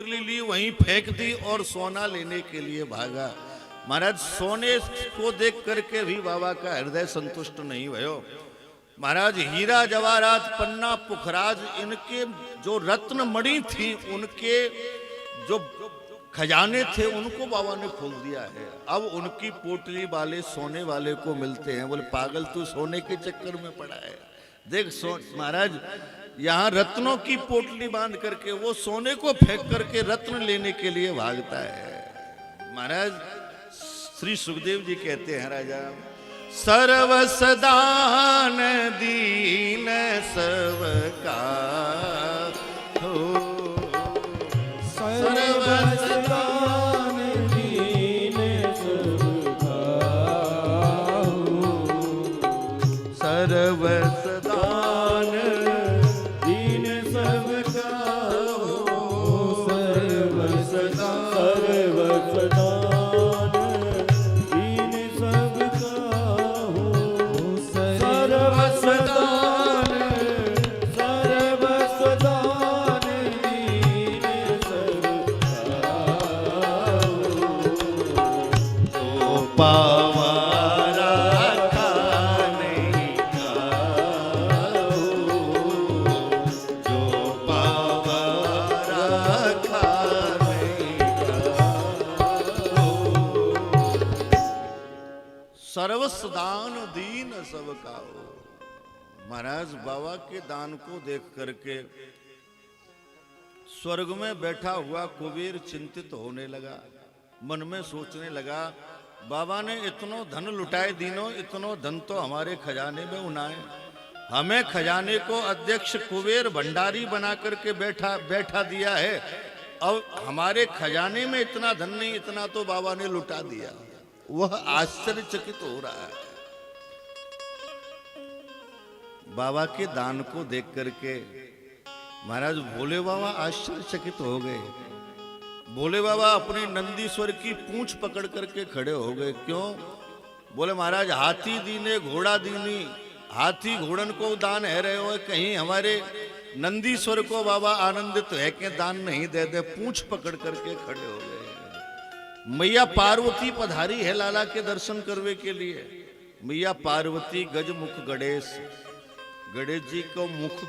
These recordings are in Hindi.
पोटली ली, वहीं फेंक दी और सोना लेने के लिए भागा। महाराज सोने को देख करके भी बाबा का हृदय संतुष्ट नहीं भयो। महाराज हीरा जवाहरात पन्ना पुखराज इनके जो रत्न मणि थी, उनके जो खजाने थे, उनको बाबा ने खोल दिया है। अब उनकी पोटली वाले सोने वाले को मिलते हैं, बोले पागल तू सोने के चक्कर में पड़ा है। देख महाराज यहाँ रत्नों की पोटली बांध करके वो सोने को फेंक करके रत्न लेने के लिए भागता है। महाराज श्री सुखदेव जी कहते हैं राजा, सर्वसदान दीन सबका हो, सर्वसदान दीन सबका हो, सर्वसदान दीन सबका हो, सर्वसदान सर्वसदान दीन सबका हो। महाराज बाबा के दान को देख करके स्वर्ग में बैठा हुआ कुबेर चिंतित होने लगा। मन में सोचने लगा, बाबा ने इतनो धन लुटाए दीनों, इतनो धन तो हमारे खजाने में उनाए, हमें खजाने को अध्यक्ष कुबेर भंडारी बना करके बैठा दिया है। अब हमारे खजाने में इतना धन नहीं, इतना तो बाबा ने लुटा दिया। वह आश्चर्यचकित हो रहा है। बाबा के दान को देख करके महाराज भोले बाबा आश्चर्यचकित हो गए। भोले बाबा अपने नंदीश्वर की पूंछ पकड़ करके खड़े हो गए। क्यों? बोले महाराज हाथी दीने घोड़ा दीनी, हाथी घोड़न को दान है रहे हो, कहीं हमारे नंदीश्वर को बाबा आनंदित है कि दान नहीं दे दे। पूंछ पकड़ करके खड़े हो गए। मैया पार्वती पधारी है लाला के दर्शन करने के लिए। मैया पार्वती गजमुख गणेश, गणेश जी को मुख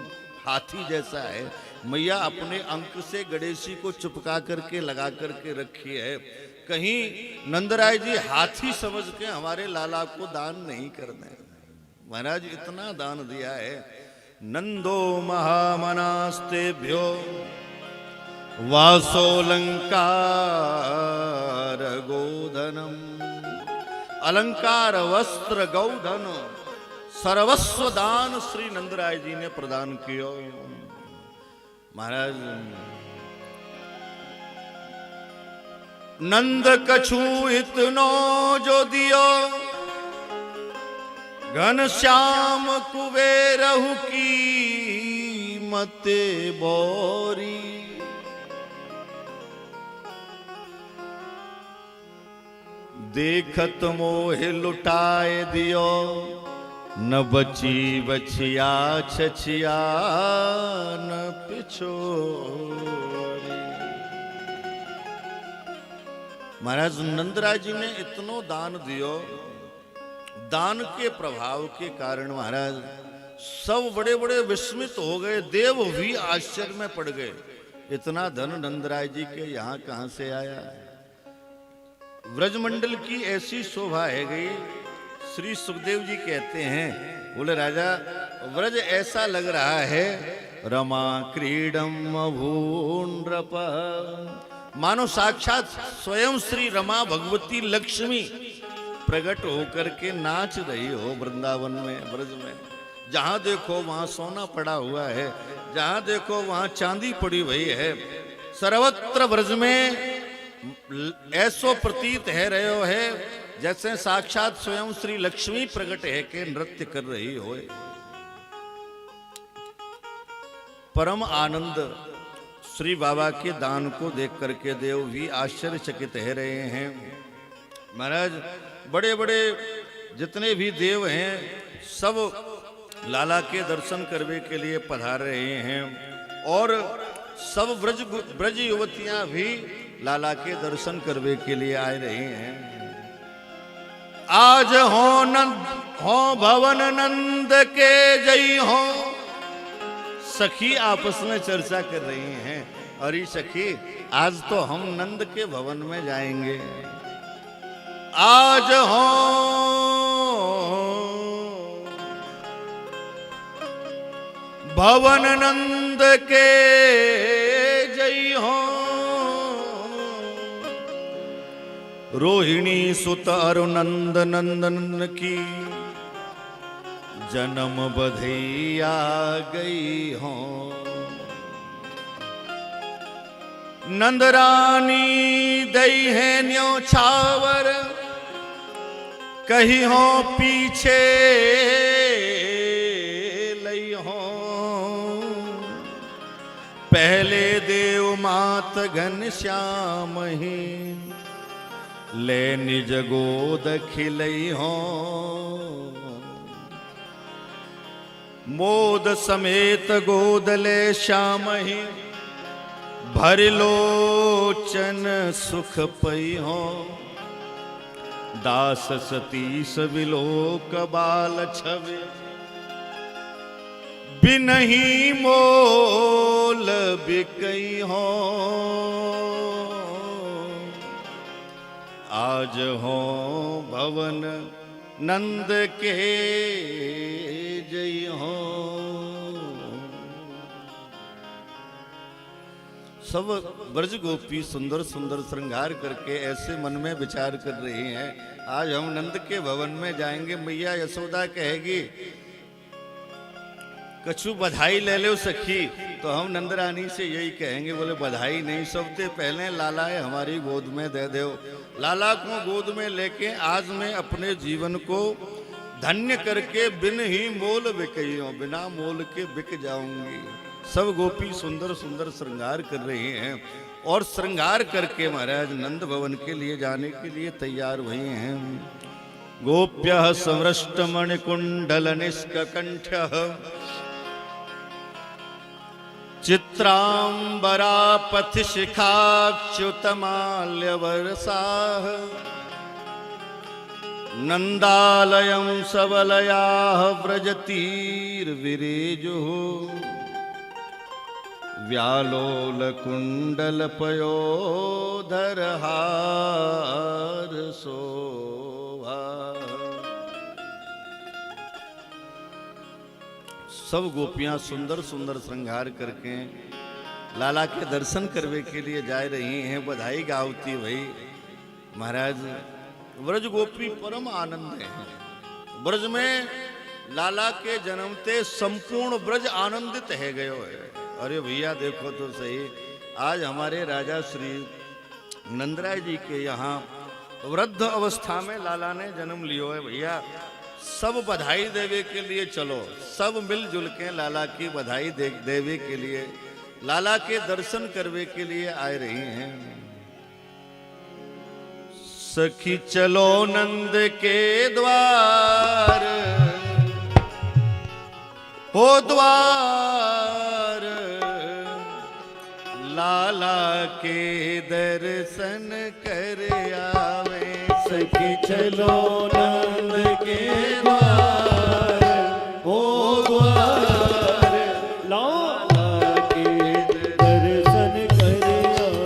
हाथी जैसा है। मैया अपने अंक से गणेश जी को चिपका करके लगा करके रखी है, कहीं नंदराय जी हाथी समझ के हमारे लाला को दान नहीं करना। महाराज इतना दान दिया है। नंदो महामनास्तेभ्यो वासोलंकार गोधनम, अलंकार वस्त्र गौधन सर्वस्व दान श्री नंदराय जी ने प्रदान किया। महाराज नंद कछु इतनो जो दियो, घनश्याम कुबेरहु की मते बोरी। देखत मोह लुटाए दियो, न बची बचिया छछिया न पिछोरी। महाराज नंदराय जी ने इतनो दान दियो, दान के प्रभाव के कारण महाराज सब बड़े बड़े विस्मित हो गए। देव भी आश्चर्य में पड़ गए, इतना धन नंदराय जी के यहाँ कहां से आया। व्रजमंडल की ऐसी शोभा है गई। श्री सुखदेव जी कहते हैं, बोले राजा व्रज ऐसा लग रहा है रमा क्रीडम भूनृप, मानो साक्षात स्वयं श्री रमा भगवती लक्ष्मी प्रकट होकर के नाच रही हो वृंदावन में, ब्रज में। जहां देखो वहां सोना पड़ा हुआ है, जहां देखो वहां चांदी पड़ी हुई है। सर्वत्र ब्रज में ऐसो प्रतीत है रहे हो है जैसे साक्षात स्वयं श्री लक्ष्मी प्रकट है के नृत्य कर रही हो। परम आनंद श्री बाबा के दान को देख करके देव भी आश्चर्यचकित है रहे हैं। महाराज बड़े बड़े जितने भी देव हैं सब लाला के दर्शन करने के लिए पधार रहे हैं। और सब ब्रज युवतियां भी लाला के दर्शन करने के लिए आ रही हैं। आज हो भवन नंद के जय हो। सखी आपस में चर्चा कर रही हैं, अरे सखी आज तो हम नंद के भवन में जाएंगे। आज हो भवन नंद के जय हो। रोहिणी सुत अरुनंद नंदन की जन्म बधैया गई हो। नंदरानी दई है न्योछावर, कही हो पीछे लई हो। पहले देव मात घनश्याम ही, ले निज गोद खिलई हो। मोद समेत गोद ले श्याम ही, भर लोचन सुख पई हो। दास सतीश विलोक बाल छवे, बिनही मोल बिकई हो। आज हो भवन नंद के जय हो। सब ब्रज गोपी सुंदर सुंदर श्रृंगार करके ऐसे मन में विचार कर रही हैं, आज हम नंद के भवन में जाएंगे। मैया यशोदा कहेगी कछु बधाई ले लो सखी, तो हम नंद रानी से यही कहेंगे, बोले बधाई नहीं, सबसे पहले लाला है हमारी गोद में दे दो। लाला को गोद में लेके आज मैं अपने जीवन को धन्य करके बिन ही मोल बिकई हूं, बिना मोल के बिक जाऊंगी। सब गोपी सुंदर सुंदर श्रृंगार कर रही हैं और श्रृंगार करके महाराज नंद भवन के लिए जाने के लिए तैयार हुए हैं। गोप्यः संवृष्ट मणिकुंडल निष्ककंठ्य, चित्रांबरा पथ शिखाच्युतमाल्यवर्षाः। नंदालयं सबलयाः व्रजतीर्विरेजुः, व्यालोल कुंडल पयोधरहार शोभा। सब गोपियां सुंदर सुंदर श्रृंगार करके लाला के दर्शन करने के लिए जा रही हैं। बधाई गावती भाई महाराज। ब्रज गोपी परम आनंद है। ब्रज में लाला के जन्मते संपूर्ण ब्रज आनंदित है गयो है। अरे भैया देखो तो सही, आज हमारे राजा श्री नंदराय जी के यहाँ वृद्ध अवस्था में लाला ने जन्म लियो है। भैया सब बधाई देवे के लिए चलो, सब मिलजुल के लाला की बधाई देवे के लिए, लाला के दर्शन करने के लिए आ रही हैं। सखी चलो नंद के द्वार, हो द्वार, लाला के दर्शन कर आवे। सखी चलो नंद के द्वार, हो द्वार, लाला के दर्शन कर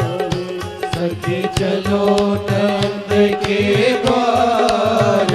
आवे। सखी चलो नंद के द्वार,